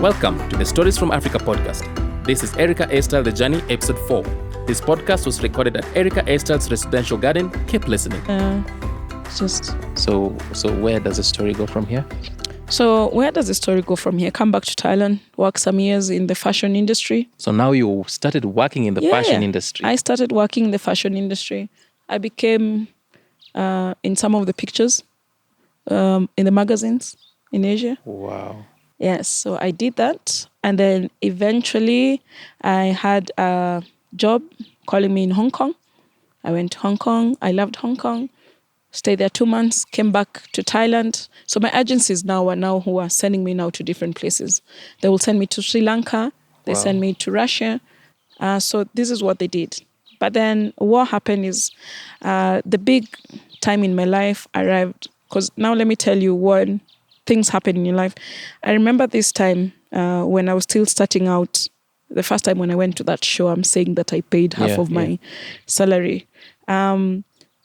Welcome to the Stories from Africa podcast. This is Erika A. Style The Journey, episode 4. This podcast was recorded at Erika A. Style's residential garden. Keep listening. So where does the story go from here? Come back to Thailand, work some years in the fashion industry. So now you started working in the fashion industry. I started working in the fashion industry. I became in some of the pictures in the magazines in Asia. Wow. Yes, so I did that. And then eventually I had a job calling me in Hong Kong. I went to Hong Kong. I loved Hong Kong. Stayed there 2 months, came back to Thailand. So my agencies who are sending me now to different places. They will send me to Sri Lanka. They send me to Russia. So this is what they did. But then what happened is the big time in my life arrived. Because now let me tell you when things happen in your life. I remember this time when I was still starting out. The first time when I went to that show, I'm saying that I paid half of my salary.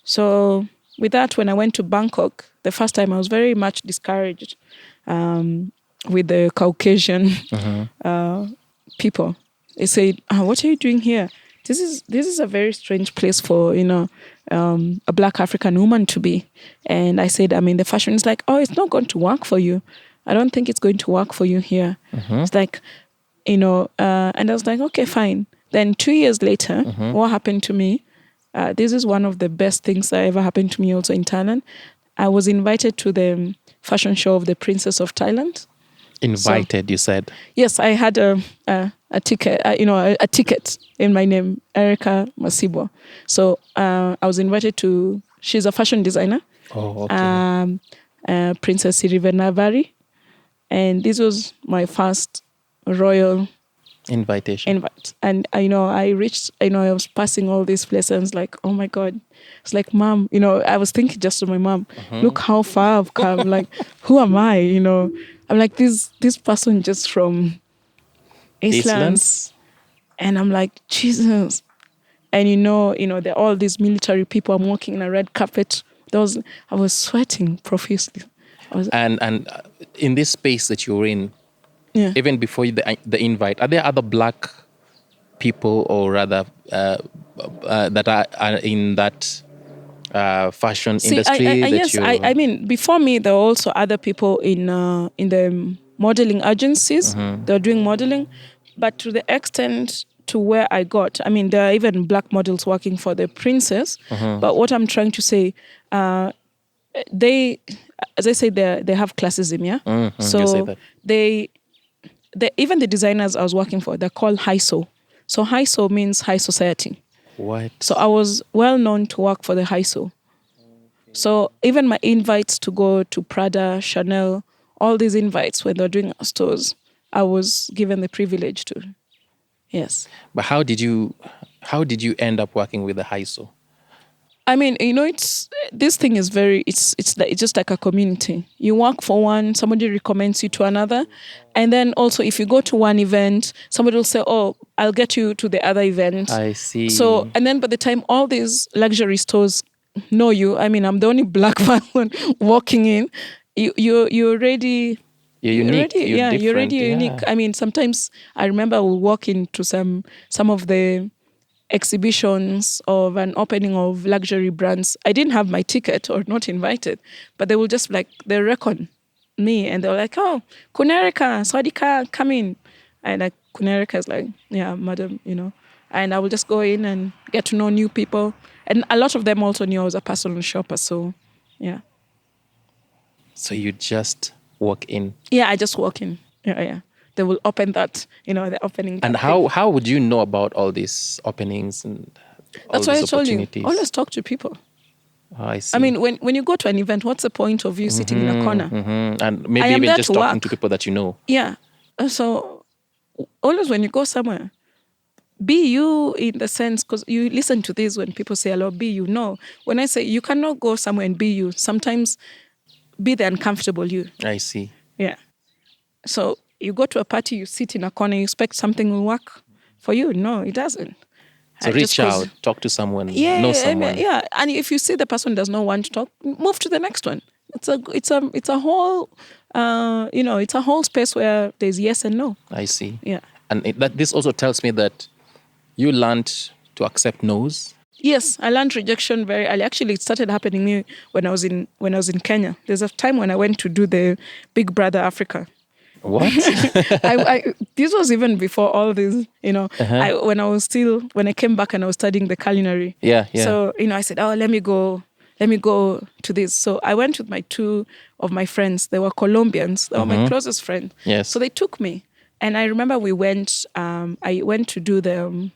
So with that, when I went to Bangkok, the first time I was very much discouraged with the Caucasian people. They said, "What are you doing here? This is a very strange place for a Black African woman to be." And I said, "I'm in the fashion." It's like, "Oh, it's not going to work for you. I don't think it's going to work for you here." It's like, and I was like, "Okay, fine." Then 2 years later, what happened to me? This is one of the best things that ever happened to me also in Thailand. I was invited to the fashion show of the Princess of Thailand. You said? Yes, I had a ticket, a ticket in my name, Erika Masibo. So I was invited to, she's a fashion designer. Oh, okay. Princess Sirivenavari. And this was my first royal invitation. And I reached, I was passing all these places. I was like, oh my God. It's like, Mom, I was thinking just to my mom, look how far I've come. Like, who am I? I'm like, this person just from Iceland. And I'm like, Jesus. And there are all these military people. I'm walking in a red carpet. I was sweating profusely. And in this space that you're in, even before the invite, are there other Black people, or rather that are in that fashion industry? I mean, before me, there were also other people in the modeling agencies. They were doing modeling, but to the extent to where I got, I mean, there are even Black models working for the Princess. But what I'm trying to say, they, as I say, they have classism, yeah. So even the designers I was working for, they're called HISO. So HISO means high society. What? So I was well known to work for the HISO. So even my invites to go to Prada, Chanel, all these invites when they're doing our stores, I was given the privilege to. Yes. But how did you end up working with the HISO? I mean, this thing is it's just like a community. You work for one, somebody recommends you to another. And then also if you go to one event, somebody will say, "Oh, I'll get you to the other event." I see. So, and then by the time all these luxury stores know you, I mean, I'm the only Black person walking in, you're already... You're unique. You're already unique. I mean, sometimes I remember I will walk into some of the exhibitions of an opening of luxury brands. I didn't have my ticket or not invited, but they will just they reckon me and they're like, "Oh, Kunerika, Swadika, come in." And Kunerika is like, "Yeah, madam," and I will just go in and get to know new people. And a lot of them also knew I was a personal shopper. So, yeah. So you just walk in? Yeah, I just walk in. Yeah. They will open that, the opening. And how would you know about all these openings and all these opportunities? That's why I told you, always talk to people. Oh, I see. I mean, when you go to an event, what's the point of you sitting in a corner? And maybe even just talking to people that you know. Yeah. So always when you go somewhere, be you in the sense, because you listen to this when people say a lot, be you. No. When I say you cannot go somewhere and be you, sometimes be the uncomfortable you. I see. Yeah. So you go to a party, you sit in a corner, you expect something will work for you. No, it doesn't. So reach out, talk to someone, know someone. Yeah, and if you see the person does not want to talk, move to the next one. it's a whole it's a whole space where there's yes and no. I see. Yeah. And this also tells me that you learned to accept no's. Yes, I learned rejection very early. Actually, it started happening me when I was in Kenya. There's a time when I went to do the Big Brother Africa. What? This was even before all this, when I came back and I was studying the culinary. Yeah. So, I said, oh, let me go to this. So I went with my two of my friends. They were Colombians. They were my closest friends. Yes. So they took me. And I remember I went to do the,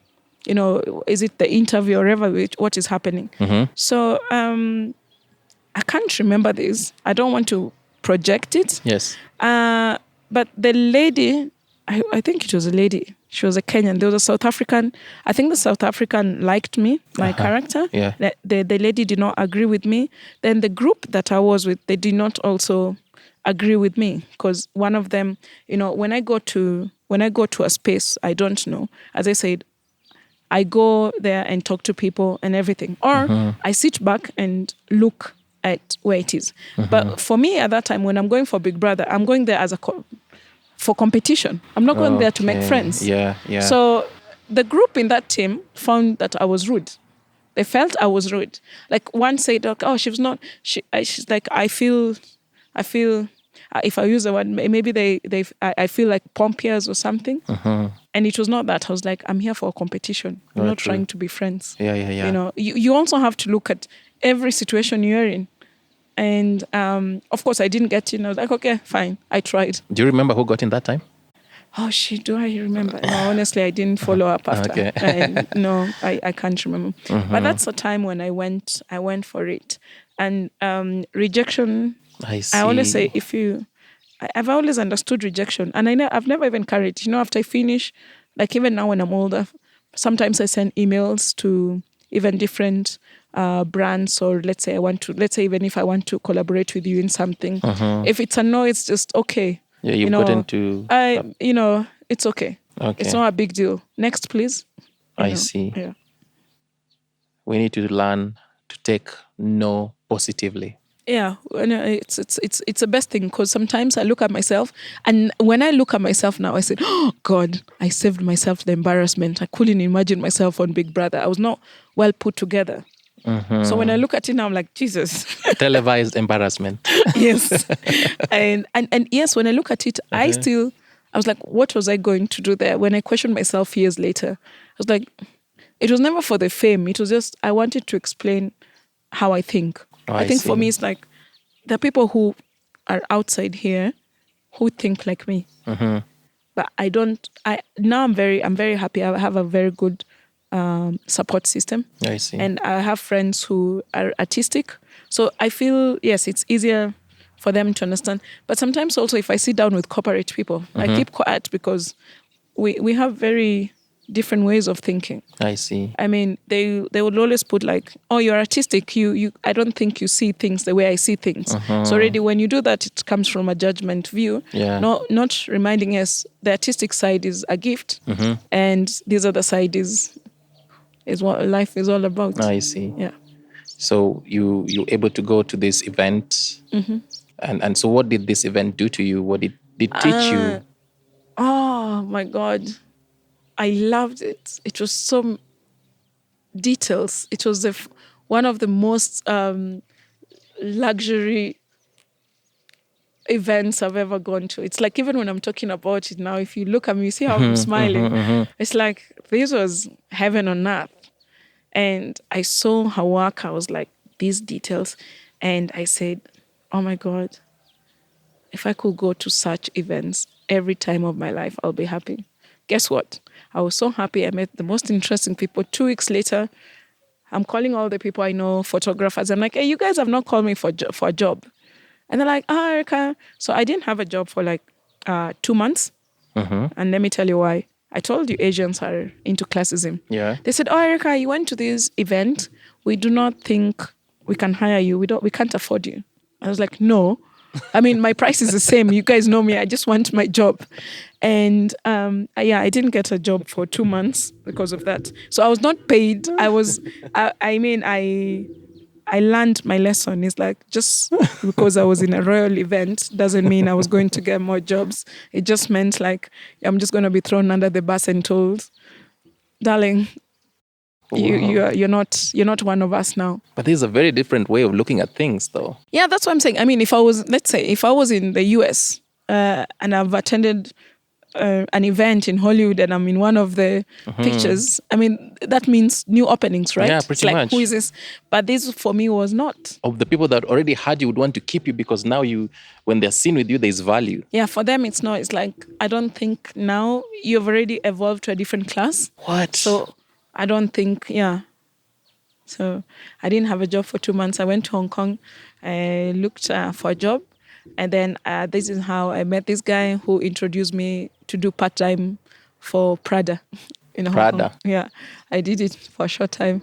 is it the interview or whatever, what is happening. So I can't remember this. I don't want to project it. Yes. But the lady, I think it was a lady. She was a Kenyan. There was a South African. I think the South African liked me, my character. Yeah. The lady did not agree with me. Then the group that I was with, they did not also agree with me, because one of them, when I go to a space I don't know, as I said, I go there and talk to people and everything, or I sit back and look at where it is. But for me at that time, when I'm going for Big Brother, I'm going there for competition. I'm not going there to make friends. Yeah. So the group in that team found that I was rude. They felt I was rude. Like one said, "Oh, she's not." She's like, I feel. If I use the word, maybe I feel like pompiers or something. And it was not that. I was like, I'm here for a competition. I'm not trying to be friends. Yeah. You also have to look at every situation you're in. And of course, I didn't get in. I was like, okay, fine. I tried. Do you remember who got in that time? Oh, shit, do I remember? No, honestly, I didn't follow up after. Okay. No, I can't remember. But that's the time when I went for it. And rejection, I see. I always say, I've always understood rejection. And I've never even carried, after I finish, like even now when I'm older, sometimes I send emails to even different brands, or let's say even if I want to collaborate with you in something, if it's a no, it's just okay. Yeah, you've gotten to... it's okay. Okay. It's not a big deal. Next, please. I see. Yeah. We need to learn to take no positively. Yeah, it's the best thing, because sometimes I look at myself, and when I look at myself now, I say, oh God, I saved myself the embarrassment. I couldn't imagine myself on Big Brother. I was not well put together. So when I look at it now, I'm like, Jesus. Televised embarrassment. Yes. And yes, when I look at it, I was like, what was I going to do there? When I questioned myself years later, I was like, it was never for the fame. It was just, I wanted to explain how I think. I think for me, it's like, there are people who are outside here who think like me. But I don't, now I'm very happy. I have a very good support system. I see. And I have friends who are artistic. So I feel, yes, it's easier for them to understand. But sometimes also if I sit down with corporate people, I keep quiet, because we have very different ways of thinking. I see. I mean, they would always put like, oh, you're artistic. You I don't think you see things the way I see things. So already when you do that, it comes from a judgment view. Yeah. Not reminding us the artistic side is a gift. And this other side is what life is all about. I see. Yeah. So you're able to go to this event. And so what did this event do to you? What did it teach you? Oh my God. I loved it. It was so details. It was one of the most luxury events I've ever gone to. It's like, even when I'm talking about it now, if you look at me, you see how I'm smiling. It's like, this was heaven on earth. And I saw her work. I was like, these details. And I said, oh my God, if I could go to such events every time of my life, I'll be happy. Guess what? I was so happy. I met the most interesting people. 2 weeks later, I'm calling all the people I know, photographers. I'm like, hey, you guys have not called me for a job. And they're like, Erika. So I didn't have a job for like 2 months. And let me tell you why. I told you Asians are into classism. Yeah. They said, oh, Erika, you went to this event. We do not think we can hire you. We can't afford you. I was like, no. I mean, my price is the same. You guys know me. I just want my job. And I didn't get a job for 2 months because of that. So I was not paid. I I learned my lesson. It's like, just because I was in a royal event doesn't mean I was going to get more jobs. It just meant like I'm just going to be thrown under the bus and told, darling, you're not one of us now. But this is a very different way of looking at things, though. Yeah, that's what I'm saying. I mean, if I was in the US and I've attended an event in Hollywood and I'm in one of the pictures, I mean, that means new openings, right? Yeah, pretty it's like, much. Who is this? But this for me was not. Of the people that already had you would want to keep you because now when they're seen with you, there's value. Yeah, for them it's not. It's like, I don't think now you've already evolved to a different class. What? So I don't think, So I didn't have a job for 2 months. I went to Hong Kong. I looked for a job. And then this is how I met this guy who introduced me to do part-time for Prada in Hong Kong. Yeah, I did it for a short time.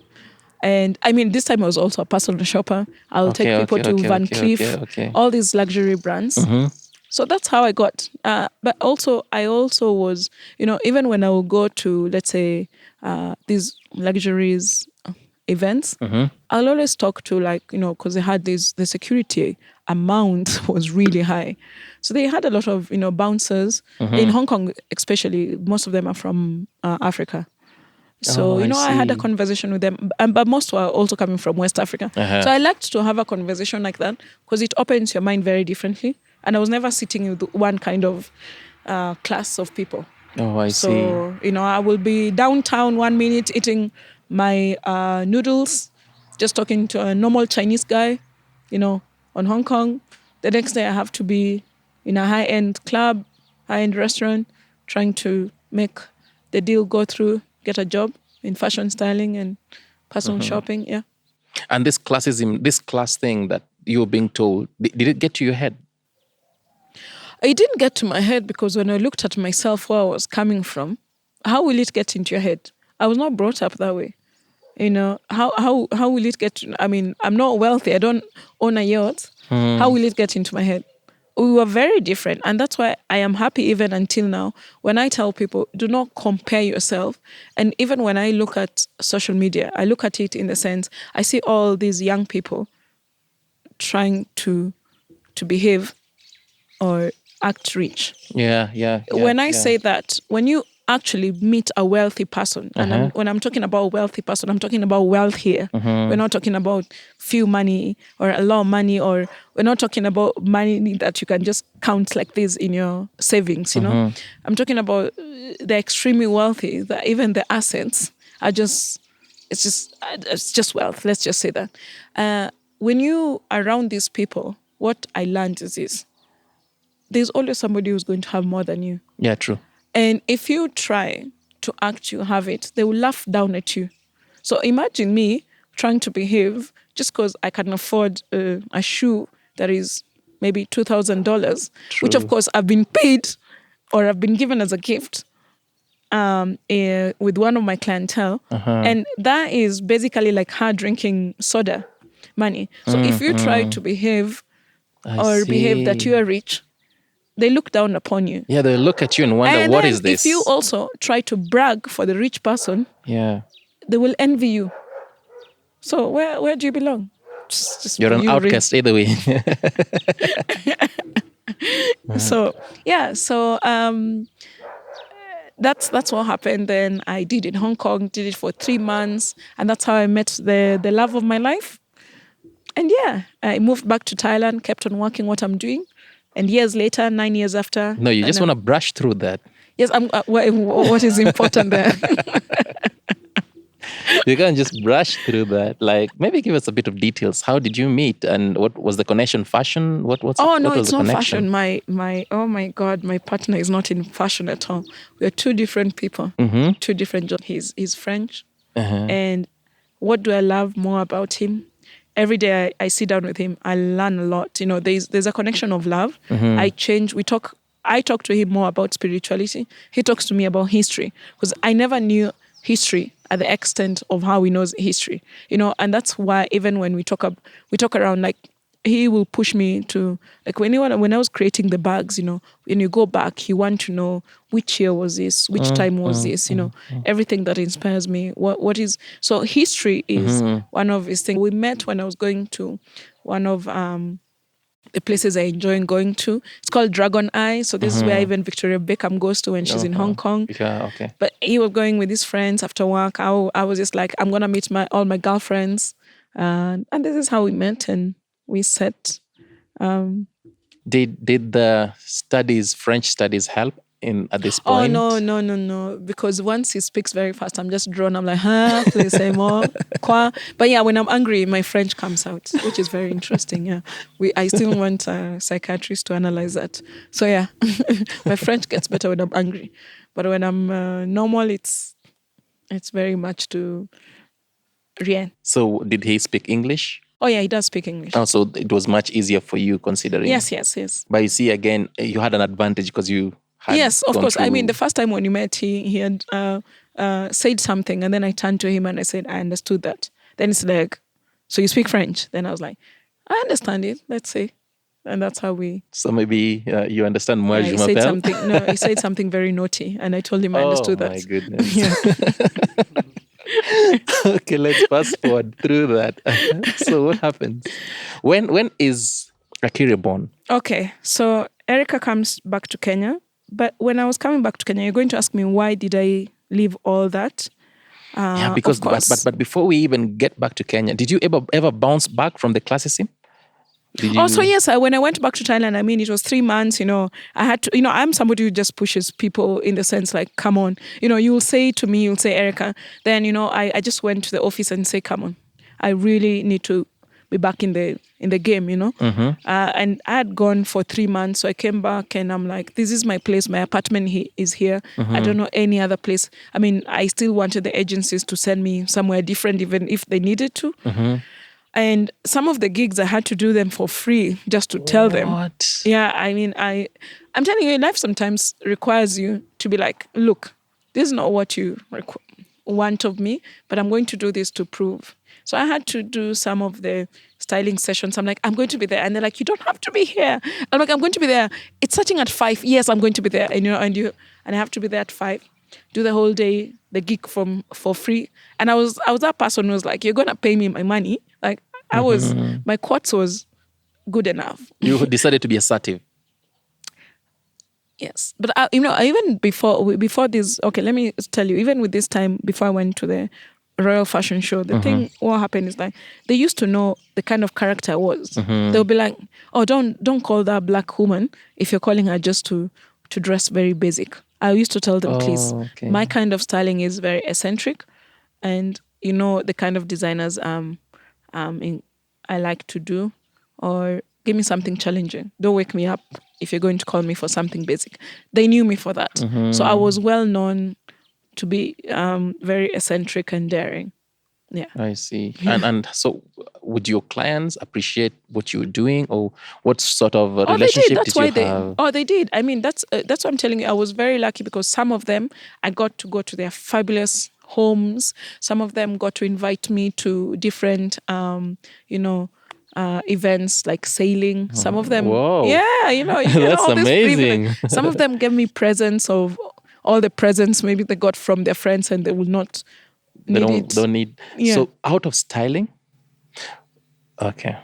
And I mean, this time I was also a personal shopper. I'll take people to Van Cleef, all these luxury brands. So that's how I got. But also, I also was, even when I would go to, let's say, these luxuries events, I'll always talk to because they had the security amount was really high. So they had a lot of, bouncers. In Hong Kong, especially, most of them are from Africa. So, I had a conversation with them, but most were also coming from West Africa. So I liked to have a conversation like that because it opens your mind very differently. And I was never sitting with one kind of class of people. Oh, I see. So, I will be downtown 1 minute eating my noodles, just talking to a normal Chinese guy, on Hong Kong. The next day I have to be in a high-end club, high-end restaurant, trying to make the deal go through, get a job in fashion styling and personal shopping, yeah. And this class thing that you were being told, did it get to your head? It didn't get to my head because when I looked at myself, where I was coming from, how will it get into your head? I was not brought up that way. How will it get to, I mean, I'm not wealthy. I don't own a yacht. How will it get into my head? We were very different. And that's why I am happy even until now when I tell people, do not compare yourself. And even when I look at social media, I look at it in the sense, I see all these young people trying to behave or act rich. Yeah. When I say that, when you actually meet a wealthy person, and when I'm talking about wealthy person, I'm talking about wealth here. We're not talking about few money or a lot of money, or we're not talking about money that you can just count like this in your savings, I'm talking about the extremely wealthy, that even the assets are it's just wealth. Let's just say that. When you are around these people, what I learned is this: there's always somebody who's going to have more than you. Yeah, true. And if you try to act you have it, they will laugh down at you. So imagine me trying to behave just because I can afford a shoe that is maybe $2,000, which of course I've been paid or I've been given as a gift with one of my clientele. And that is basically like her drinking soda money. So if you try to behave behave that you are rich, they look down upon you. Yeah, they look at you and wonder, what is this? If you also try to brag for the rich person, they will envy you. So where do you belong? Just You're an outcast either way. So that's what happened. Then I did in Hong Kong, did it for 3 months, and that's how I met the love of my life. And I moved back to Thailand, kept on working what I'm doing. And years later, 9 years after... No, you just want to brush through that. Yes, what is important there? You can't just brush through that. Like, maybe give us a bit of details. How did you meet? And what was the connection? Fashion? What was it's not connection? fashion. Oh my God, my partner is not in fashion at all. We are two different people, two different jobs. He's French. And what do I love more about him? Every day I sit down with him, I learn a lot. There's a connection of love. I talk to him more about spirituality. He talks to me about history, because I never knew history at the extent of how he knows history. And that's why even when we talk around, like, he will push me to, like, when I was creating the bags, when you go back, you want to know which year was this, which time was this, everything that inspires me. What is, so history is one of his things. We met when I was going to one of the places I enjoy going to. It's called Dragon Eye. So this is where even Victoria Beckham goes to when she's in Hong Kong. Yeah, okay. But he was going with his friends after work. I was just like, I'm gonna meet all my girlfriends, and this is how we met, and we set. Did the French studies help at this point? Oh no! Because once he speaks very fast, I'm just drawn. I'm like, huh? Please say more. Quoi? But yeah, when I'm angry, my French comes out, which is very interesting. Yeah, I still want a psychiatrist to analyze that. So yeah, my French gets better when I'm angry, but when I'm normal, it's very much to rien. So did he speak English? Oh yeah, he does speak English. Oh, so it was much easier for you considering. Yes. But you see, again, you had an advantage because you had. Yes, of course. I mean, the first time when you met, he had said something, and then I turned to him and I said, I understood that. Then it's like, so you speak French? Then I was like, I understand it. Let's say. And that's how we. So maybe you understand moi je he m'appelle? said something. No, he said something very naughty, and I told him I understood that. Oh my goodness. Yeah. Okay, let's fast forward through that. So what happens? When is AKIRE born? Okay, so Erika comes back to Kenya. But when I was coming back to Kenya, you're going to ask me, why did I leave all that? Yeah, because but before we even get back to Kenya, did you ever bounce back from the classism? So yes, when I went back to Thailand, I mean, it was 3 months, I had to, I'm somebody who just pushes people in the sense like, come on, you'll say to me, you'll say, Erika, then, I just went to the office and say, come on, I really need to be back in the game, and I had gone for 3 months. So I came back and I'm like, this is my place. My apartment is here. I don't know any other place. I mean, I still wanted the agencies to send me somewhere different, even if they needed to. And some of the gigs I had to do them for free just to tell them. What? Yeah, I mean, I'm telling you, life sometimes requires you to be like, look, this is not what you want of me, but I'm going to do this to prove. So I had to do some of the styling sessions. I'm like, I'm going to be there. And they're like, you don't have to be here. I'm like, I'm going to be there. It's starting at 5. Yes, I'm going to be there. And and I have to be there at 5. Do the whole day, the gig for free. And I was that person who was like, you're gonna pay me my money. Like my quartz was good enough. You decided to be assertive. Yes, but even before this, okay, let me tell you. Even with this time, before I went to the Royal Fashion Show, the thing what happened is like they used to know the kind of character I was. They'll be like, oh, don't call that black woman if you're calling her just to dress very basic. I used to tell them, please, my kind of styling is very eccentric, and the kind of designers I like to do, or give me something challenging. Don't wake me up if you're going to call me for something basic. They knew me for that. So I was well known to be very eccentric and daring. Yeah. I see. And so would your clients appreciate what you're doing, or what sort of relationship did you have? Oh, they did. I mean, that's what I'm telling you. I was very lucky because some of them, I got to go to their fabulous homes. Some of them got to invite me to different, events like sailing. Some of them, Whoa. yeah, That's all this amazing. Some of them gave me presents of all the presents maybe they got from their friends, and they will not. Don't need. Yeah. So out of styling. Okay.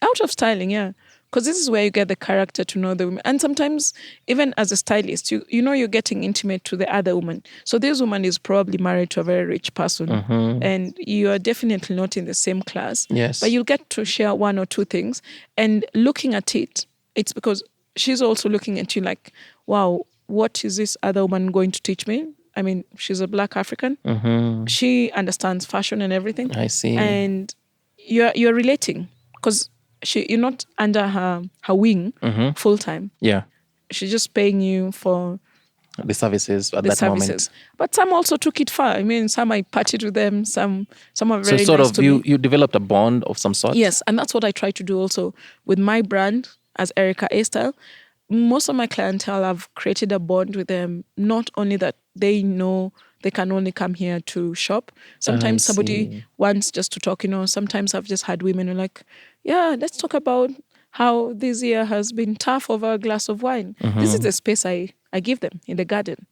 Out of styling, yeah. Because this is where you get the character to know the woman. And sometimes, even as a stylist, you're getting intimate to the other woman. So this woman is probably married to a very rich person. And you are definitely not in the same class. Yes. But you'll get to share one or two things. And looking at it, it's because she's also looking at you like, wow, what is this other woman going to teach me? I mean, she's a Black African. She understands fashion and everything. I see. And you're relating because you're not under her wing full time. Yeah. She's just paying you for the services at that moment. But some also took it far. I mean, some I partied with them. Some are very so nice to me. You developed a bond of some sort. Yes, and that's what I try to do also with my brand as Erika A Style. Most of my clientele, I've created a bond with them. Not only that they know they can only come here to shop. Sometimes somebody wants just to talk, sometimes I've just had women who are like, yeah, let's talk about how this year has been tough over a glass of wine. This is the space I give them in the garden.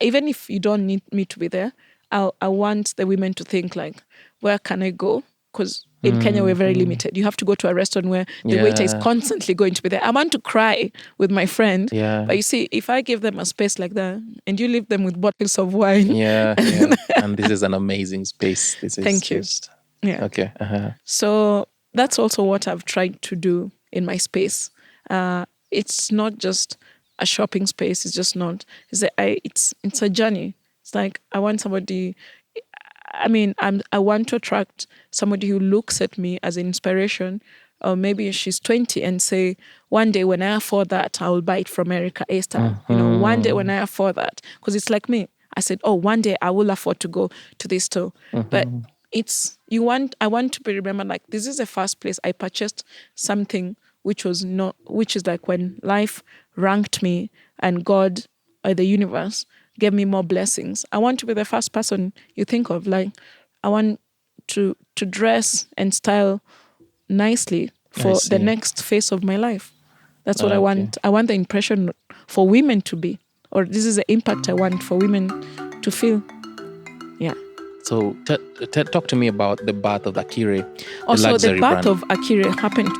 Even if you don't need me to be there, I want the women to think like, where can I go? Because in Kenya, we're very limited. You have to go to a restaurant where the waiter is constantly going to be there. I want to cry with my friend. But you see, if I give them a space like that and you leave them with bottles of wine. And this is an amazing space. Thank you. Yeah. Okay. So that's also what I've tried to do in my space. It's not just a shopping space. It's just not. It's a journey. It's like I want somebody. I want to attract somebody who looks at me as an inspiration, or maybe she's 20 and say, one day when I afford that, I will buy it from Erika A style. One day when I afford that, because it's like me. I said, oh, one day I will afford to go to this store. But I want to be remembered like this is the first place I purchased something which is like when life ranked me and God or the universe gave me more blessings. I want to be the first person you think of. Like I want to dress and style nicely for the next phase of my life. That's what I want. I want the impression for women to be, or this is the impact I want for women to feel. Yeah. So talk to me about the birth of AKIRE. Also, the birth of AKIRE happened